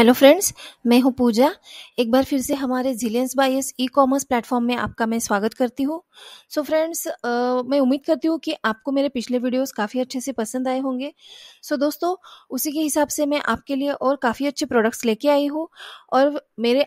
Hello friends, मैं हूं पूजा। एक बार फिर से हमारे जिलियंस बायस ई कॉमर्स प्लेटफॉर्म में आपका मैं स्वागत करती हूं। सो फ्रेंड्स, मैं उम्मीद करती हूं कि आपको मेरे पिछले वीडियोस काफ़ी अच्छे से पसंद आए होंगे। सो दोस्तों, उसी के हिसाब से मैं आपके लिए और काफ़ी अच्छे प्रोडक्ट्स लेके आई हूं। और मेरा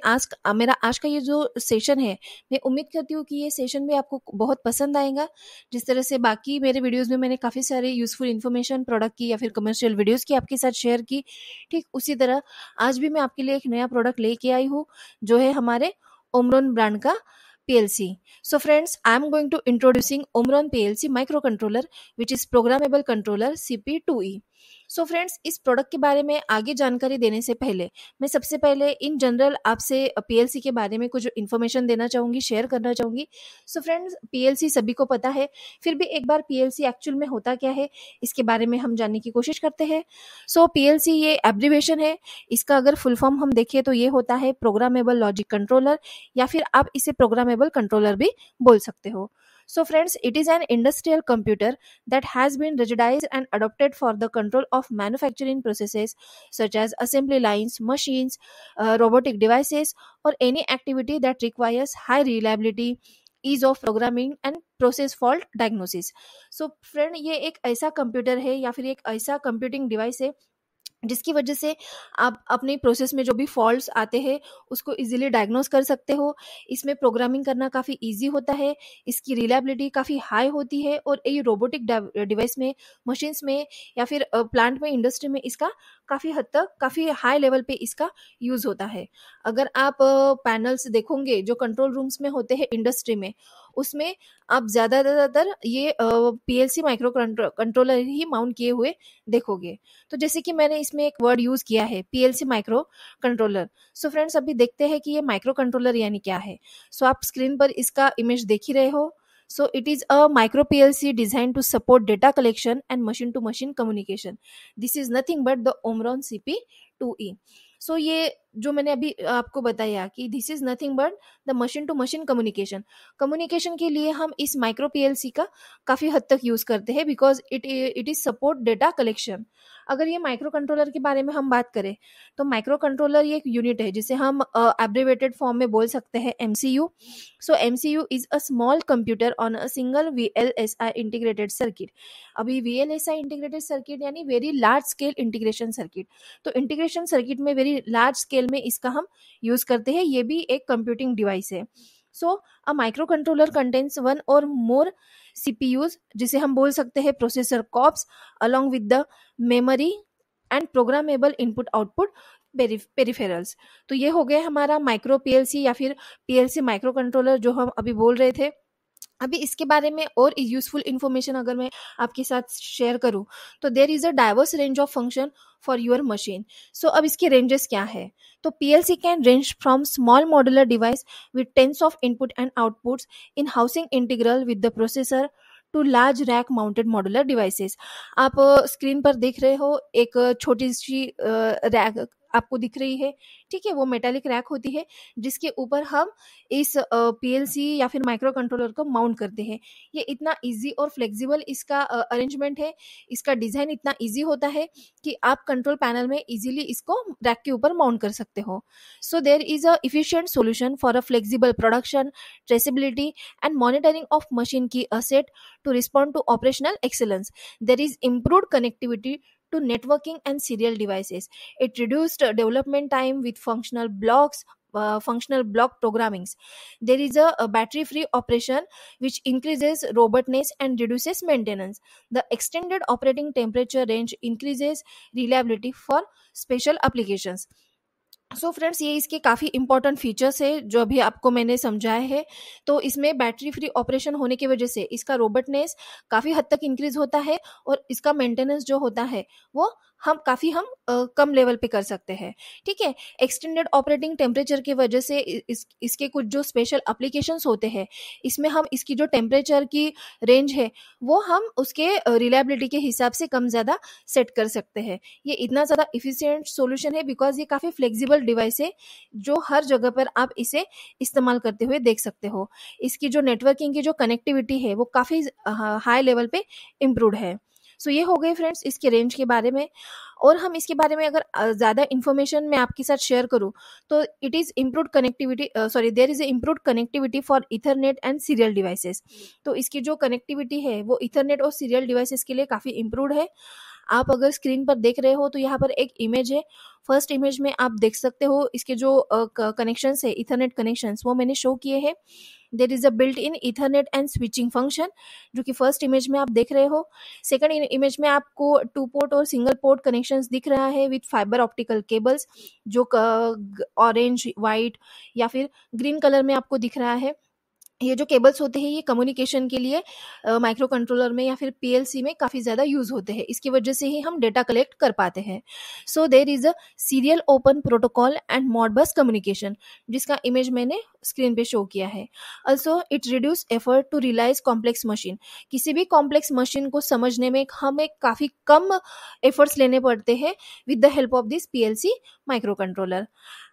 आज का ये जो सेशन है, मैं उम्मीद करती हूँ कि ये सेशन भी आपको बहुत पसंद आएगा। जिस तरह से बाकी मेरे वीडियोज़ में मैंने काफ़ी सारे यूज़फुल इन्फॉर्मेशन प्रोडक्ट की या फिर कमर्शियल वीडियोज़ की आपके साथ शेयर की, ठीक उसी तरह आज भी मैं आपके लिए एक नया प्रोडक्ट लेके आई हूँ, जो है हमारे ओमरॉन ब्रांड का PLC. So friends, I am going to introducing Omron PLC microcontroller, which is programmable controller CP2E. So friends, इस प्रोडक्ट के बारे में आगे जानकारी देने से पहले मैं सबसे पहले इन जनरल आपसे PLC के बारे में कुछ इन्फॉर्मेशन देना चाहूँगी, शेयर करना चाहूँगी। सो फ्रेंड्स, PLC सभी को पता है, फिर भी एक बार PLC एक्चुअल में होता क्या है, इसके बारे में हम जानने की कोशिश करते हैं। सो PLC ये एब्रिवेशन है। इसका अगर फुल फॉर्म हम देखें तो ये होता है प्रोग्रामेबल लॉजिक कंट्रोलर, या फिर आप इसे प्रोग्रामेबल कंट्रोलर भी बोल सकते हो। So friends, it is an industrial computer that has been rigidized and adopted for the control of manufacturing processes such as assembly lines, machines, robotic devices, or any activity that requires high reliability, ease of programming and process fault diagnosis. So friend, ये एक ऐसा computer है या फिर एक ऐसा computing device है जिसकी वजह से आप अपनी प्रोसेस में जो भी फॉल्ट्स आते हैं उसको इजीली डायग्नोस कर सकते हो। इसमें प्रोग्रामिंग करना काफ़ी इजी होता है, इसकी रिलायबिलिटी काफ़ी हाई होती है, और ये रोबोटिक डिवाइस में, मशीन्स में या फिर प्लांट में, इंडस्ट्री में इसका काफ़ी हद तक, काफ़ी हाई लेवल पे इसका यूज़ होता है। अगर आप पैनल्स देखोगे जो कंट्रोल रूम्स में होते हैं इंडस्ट्री में, उसमें आप ज़्यादातर ये PLC माइक्रो कंट्रोलर ही माउंट किए हुए देखोगे। तो जैसे कि मैंने इसमें एक वर्ड यूज किया है, PLC micro controller. So friends, अभी देखते हैं कि ये माइक्रो कंट्रोलर यानी क्या है। सो आप स्क्रीन पर इसका इमेज देख ही रहे हो। So it is a micro PLC design to support data collection and machine to machine communication. This is nothing but the Omron CP2E। सो ये जो मैंने अभी आपको बताया कि this is nothing but the machine to machine communication, communication के लिए हम इस माइक्रो PLC का काफ़ी हद तक यूज़ करते हैं, because it is support data collection. अगर ये माइक्रो कंट्रोलर के बारे में हम बात करें तो माइक्रो कंट्रोलर ये एक यूनिट है जिसे हम एब्रिवेटेड फॉर्म में बोल सकते हैं MCU। So MCU is a small computer on a single VLSI integrated circuit. अभी VLSI इंटीग्रेटेड सर्किट यानी very large scale integration circuit. तो इंटीग्रेशन सर्किट में वेरी लार्ज स्केल में इसका हम यूज करते हैं। ये भी एक कंप्यूटिंग डिवाइस है। So a microcontroller contains one और मोर CPUs, जिसे हम बोल सकते हैं processor cops, along with the memory and programmable input output peripherals. तो ये हो गया हमारा माइक्रो PLC या फिर PLC माइक्रो कंट्रोलर जो हम अभी बोल रहे थे। अभी इसके बारे में और यूजफुल इंफॉर्मेशन अगर मैं आपके साथ शेयर करूं तो there is a diverse range of function for your machine. So अब इसके रेंजेस क्या है, तो PLC can range from small modular device with tens of input and outputs in housing integral with the processor to large rack mounted modular devices. आप screen पर देख रहे हो एक छोटी सी रैक आपको दिख रही है, ठीक है, वो मेटालिक रैक होती है जिसके ऊपर हम इस PLC या फिर माइक्रो कंट्रोलर को माउंट करते हैं। ये इतना इजी और फ्लेक्सिबल इसका अरेंजमेंट है, इसका डिजाइन इतना इजी होता है कि आप कंट्रोल पैनल में इजीली इसको रैक के ऊपर माउंट कर सकते हो। So there is a efficient solution for a flexible production, traceability and monitoring of machine की asset to respond to operational excellence. There is improved connectivity to networking and serial devices. It reduced development time with functional block programmings. There is a battery-free operation which increases robustness and reduces maintenance. The extended operating temperature range increases reliability for special applications. So friends, ये इसके काफ़ी important features है जो अभी आपको मैंने समझाए हैं। तो इसमें बैटरी फ्री ऑपरेशन होने की वजह से इसका रोबोटनेस काफ़ी हद तक इंक्रीज होता है, और इसका मेंटेनेंस जो होता है वो हम कम लेवल पे कर सकते हैं, ठीक है। एक्सटेंडेड ऑपरेटिंग टेम्परेचर की वजह से इसके कुछ जो स्पेशल एप्लीकेशंस होते हैं, इसमें हम इसकी जो टेम्परेचर की रेंज है वो हम उसके रिलायबिलिटी के हिसाब से कम ज़्यादा सेट कर सकते हैं। ये इतना ज़्यादा इफिशिएंट सॉल्यूशन है बिकॉज ये काफ़ी फ्लेक्सिबल डिवाइस है जो हर जगह पर आप इसे इस्तेमाल करते हुए देख सकते हो। इसकी जो नेटवर्किंग की जो कनेक्टिविटी है वो काफ़ी हाई लेवल पे इम्प्रूव्ड है। सो ये हो गए फ्रेंड्स इसके रेंज के बारे में। और हम इसके बारे में अगर ज़्यादा इन्फॉर्मेशन मैं आपके साथ शेयर करूँ तो it is improved connectivity, sorry, there is improved connectivity for Ethernet and serial devices. तो इसकी जो कनेक्टिविटी है वो इथरनेट और सीरियल डिवाइसेस के लिए काफ़ी इम्प्रूव्ड है। आप अगर स्क्रीन पर देख रहे हो तो यहाँ पर एक इमेज है। फर्स्ट इमेज में आप देख सकते हो इसके जो कनेक्शंस है, इथरनेट कनेक्शंस, वो मैंने शो किए हैं। There is a built in Ethernet and switching function, जो कि फर्स्ट इमेज में आप देख रहे हो। सेकंड इमेज में आपको 2 पोर्ट और सिंगल पोर्ट कनेक्शंस दिख रहा है विथ फाइबर ऑप्टिकल केबल्स, जो ऑरेंज, वाइट या फिर ग्रीन कलर में आपको दिख रहा है। ये जो केबल्स होते हैं ये कम्युनिकेशन के लिए माइक्रो कंट्रोलर में या फिर पीएलसी में काफ़ी ज़्यादा यूज़ होते हैं। इसकी वजह से ही हम डेटा कलेक्ट कर पाते हैं। So there is a serial open protocol and Modbus communication, जिसका इमेज मैंने स्क्रीन पे शो किया है। Also it reduce effort to realise complex machine. किसी भी कॉम्प्लेक्स मशीन को समझने में हमें काफ़ी कम एफर्ट्स लेने पड़ते हैं with the help of this PLC micro controller.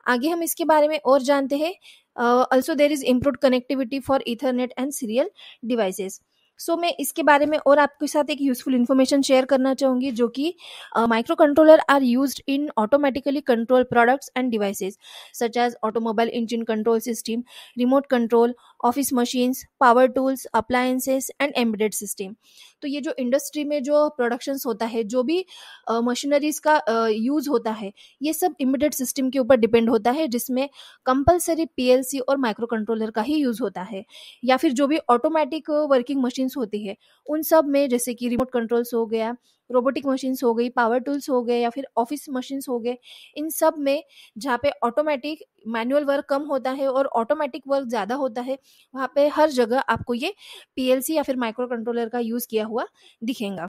आगे हम इसके बारे में और जानते हैं। Also there is improved connectivity for Ethernet and serial devices. So मैं इसके बारे में और आपके साथ एक यूजफुल इन्फॉर्मेशन शेयर करना चाहूँगी, जो कि micro controller are used in automatically control products and devices such as automobile engine control system, remote control, office machines, power tools, appliances and embedded system. तो ये जो इंडस्ट्री में जो प्रोडक्शंस होता है, जो भी मशीनरीज का यूज़ होता है, ये सब एम्बेडेड सिस्टम के ऊपर डिपेंड होता है, जिसमें कंपलसरी पीएलसी और माइक्रो कंट्रोलर का ही यूज़ होता है। या फिर जो भी ऑटोमेटिक वर्किंग मशीन्स होती है उन सब में, जैसे कि रिमोट कंट्रोल्स हो गया, रोबोटिक मशीन्स हो गई, पावर टूल्स हो गए या फिर ऑफिस मशीन्स हो गए, इन सब में जहाँ पे ऑटोमेटिक मैनुअल वर्क कम होता है और ऑटोमेटिक वर्क ज़्यादा होता है, वहाँ पे हर जगह आपको ये पीएलसी या फिर माइक्रो कंट्रोलर का यूज़ किया हुआ दिखेगा।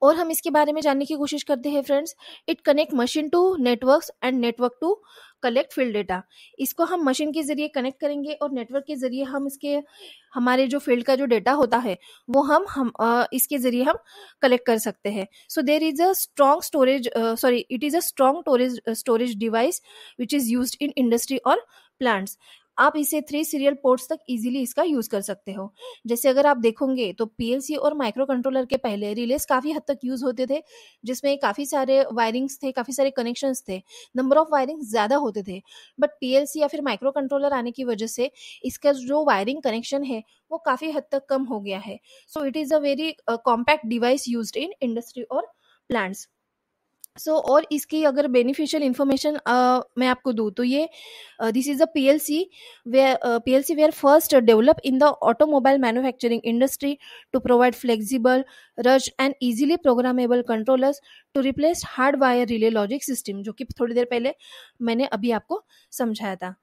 और हम इसके बारे में जानने की कोशिश करते हैं friends. It connect machine to networks and network to collect field data. इसको हम मशीन के जरिए कनेक्ट करेंगे और नेटवर्क के जरिए हम इसके हमारे जो फील्ड का जो डेटा होता है वो हम इसके जरिए हम कलेक्ट कर सकते हैं। So there is a strong storage, sorry, it is a strong storage device which is used in industry और प्लांट्स। आप इसे 3 सीरियल पोर्ट्स तक इजीली इसका यूज कर सकते हो। जैसे अगर आप देखोगे तो पीएलसी और माइक्रो कंट्रोलर के पहले रिलेस काफी हद तक यूज होते थे, जिसमें काफी सारे वायरिंग्स थे, काफी सारे कनेक्शंस थे, नंबर ऑफ वायरिंग ज्यादा होते थे। बट पीएलसी या फिर माइक्रो कंट्रोलर आने की वजह से इसका जो वायरिंग कनेक्शन है वो काफी हद तक कम हो गया है। सो it is a very compact device used in industry और प्लांट्स। और इसकी अगर बेनिफिशियल इंफॉर्मेशन मैं आपको दूं तो ये this is a PLC where first develop in the automobile manufacturing industry to provide flexible, rush and easily programmable controllers to replace hard wire relay logic system, जो कि थोड़ी देर पहले मैंने अभी आपको समझाया था।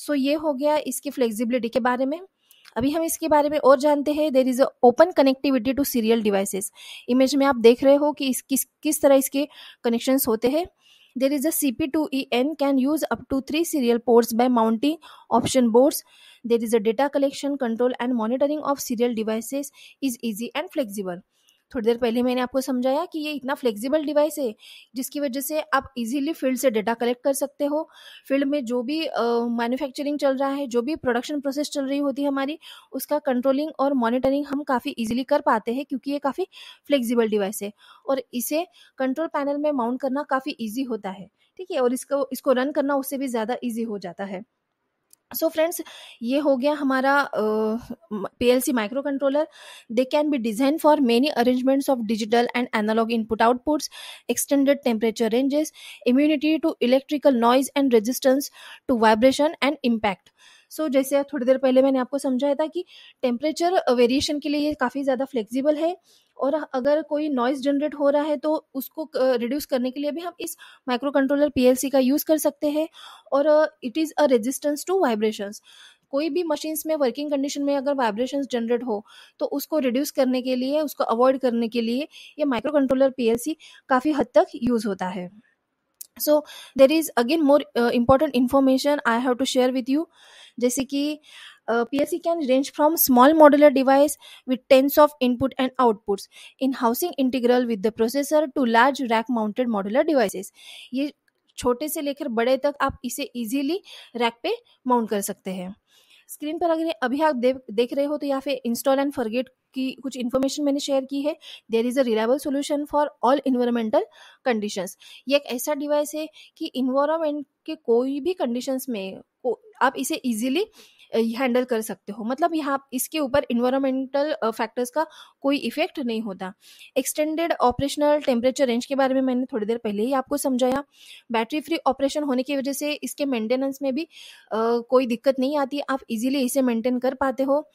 ये हो गया इसकी फ्लेक्सिबिलिटी के बारे में। अभी हम इसके बारे में और जानते हैं। There is a open connectivity to serial devices. Image में आप देख रहे हो कि किस तरह इसके कनेक्शंस होते हैं। There is a CP2EN can use up to 3 serial ports by mounting option boards. There is a data collection, control and monitoring of serial devices is easy and flexible. थोड़ी देर पहले मैंने आपको समझाया कि ये इतना फ्लेक्सिबल डिवाइस है जिसकी वजह से आप इजीली फील्ड से डेटा कलेक्ट कर सकते हो। फील्ड में जो भी मैन्युफैक्चरिंग चल रहा है, जो भी प्रोडक्शन प्रोसेस चल रही होती है हमारी, उसका कंट्रोलिंग और मॉनिटरिंग हम काफ़ी इजीली कर पाते हैं, क्योंकि ये काफ़ी फ्लेक्सिबल डिवाइस है और इसे कंट्रोल पैनल में माउंट करना काफ़ी ईजी होता है। ठीक है, और इसको रन करना उससे भी ज़्यादा ईजी हो जाता है। फ्रेंड्स, ये हो गया हमारा PLC micro controller. They can be design for many arrangements of digital and analog input outputs, extended temperature ranges, immunity to electrical noise and resistance to vibration and impact. जैसे थोड़ी देर पहले मैंने आपको समझाया था कि टेम्परेचर वेरिएशन के लिए ये काफ़ी ज़्यादा फ्लेक्सिबल है, और अगर कोई नॉइज जनरेट हो रहा है तो उसको रिड्यूस करने के लिए भी हम इस माइक्रो कंट्रोलर पीएलसी का यूज़ कर सकते हैं। और it is a resistance to vibrations. कोई भी मशीन्स में वर्किंग कंडीशन में अगर वाइब्रेशंस जनरेट हो तो उसको रिड्यूस करने के लिए, उसको अवॉइड करने के लिए ये माइक्रो कंट्रोलर पीएलसी काफ़ी हद तक यूज़ होता है। There is again more important information I have to share with you. जैसे कि PLC can range from small modular device with tens of input and outputs in housing integral with the processor to large rack mounted modular devices। ये छोटे से लेकर बड़े तक आप इसे इजीली रैक पे माउंट कर सकते हैं। स्क्रीन पर अगर अभी आप देख रहे हो तो यहाँ पे इंस्टॉल एंड फॉरगेट की कुछ इन्फॉर्मेशन मैंने शेयर की है। There is a reliable solution for all environmental conditions. ये एक ऐसा डिवाइस है कि इन्वायरमेंट के कोई भी कंडीशंस में आप इसे इजीली हैंडल कर सकते हो। मतलब यहाँ इसके ऊपर इन्वायरमेंटल फैक्टर्स का कोई इफेक्ट नहीं होता। एक्सटेंडेड ऑपरेशनल टेम्परेचर रेंज के बारे में मैंने थोड़ी देर पहले ही आपको समझाया। बैटरी फ्री ऑपरेशन होने की वजह से इसके मेंटेनेंस में भी कोई दिक्कत नहीं आती, आप इजीली इसे मेंटेन कर पाते हो।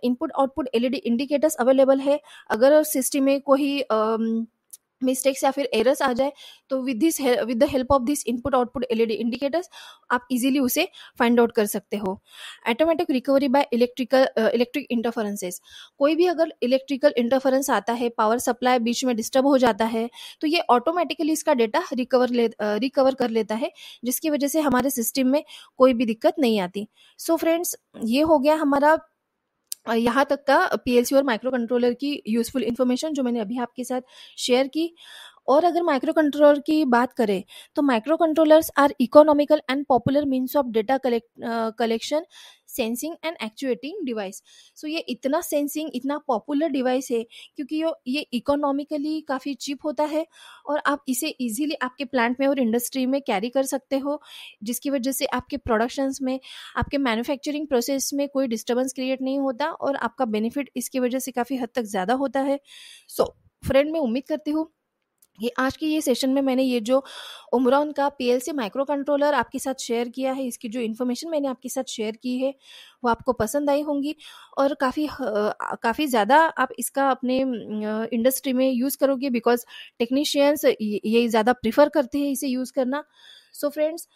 Input output LED indicators available है। अगर सिस्टम में कोई मिस्टेक्स या फिर एरर्स आ जाए तो with the help of this input output LED indicators आप इजीली उसे फाइंड आउट कर सकते हो। Automatic recovery by electric interferences. कोई भी अगर इलेक्ट्रिकल इंटरफेरेंस आता है, पावर सप्लाई बीच में डिस्टर्ब हो जाता है, तो ये ऑटोमेटिकली इसका डेटा रिकवर कर लेता है, जिसकी वजह से हमारे सिस्टम में कोई भी दिक्कत नहीं आती। सो फ्रेंड्स, ये हो गया हमारा यहाँ तक का पीएलसी और माइक्रो कंट्रोलर की यूजफुल इंफॉर्मेशन जो मैंने अभी आपके साथ शेयर की। और अगर माइक्रो कंट्रोलर की बात करें तो microcontrollers are economical and popular means of data collection, sensing and actuating device. So ये इतना सेंसिंग, इतना पॉपुलर डिवाइस है क्योंकि ये इकोनॉमिकली काफ़ी चीप होता है और आप इसे इजीली आपके प्लांट में और इंडस्ट्री में कैरी कर सकते हो, जिसकी वजह से आपके प्रोडक्शंस में, आपके मैन्युफैक्चरिंग प्रोसेस में कोई डिस्टर्बेंस क्रिएट नहीं होता और आपका बेनिफिट इसकी वजह से काफ़ी हद तक ज़्यादा होता है। सो फ्रेंड, मैं उम्मीद करती हूँ ये आज की ये सेशन में मैंने ये जो उमरॉन का पीएलसी माइक्रो कंट्रोलर आपके साथ शेयर किया है, इसकी जो इन्फॉर्मेशन मैंने आपके साथ शेयर की है वो आपको पसंद आई होंगी और काफ़ी ज़्यादा आप इसका अपने इंडस्ट्री में यूज़ करोगे, बिकॉज टेक्नीशियंस ये ज़्यादा प्रिफर करते हैं इसे यूज़ करना। सो फ्रेंड्स,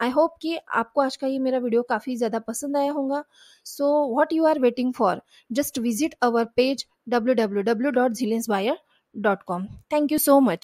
आई होप कि आपको आज का ये मेरा वीडियो काफ़ी ज़्यादा पसंद आया होगा। So what you are waiting for, just visit our page www.zillensbuyer.com. Thank you so much.